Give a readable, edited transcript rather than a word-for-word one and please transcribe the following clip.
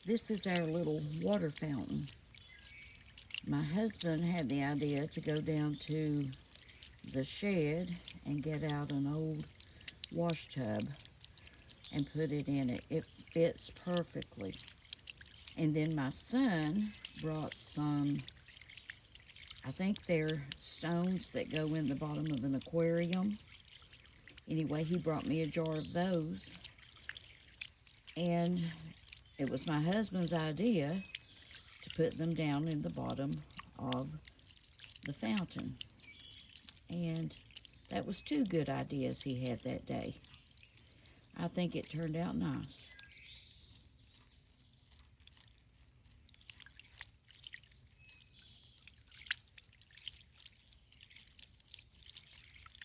This is our little water fountain. My husband had the idea to go down to the shed and get out an old wash tub and put it in it. It fits perfectly. And then my son brought some, I think they're stones that go in the bottom of an aquarium. Anyway, he brought me a jar of those. And it was my husband's idea to put them down in the bottom of the fountain. And that was two good ideas he had that day. I think it turned out nice.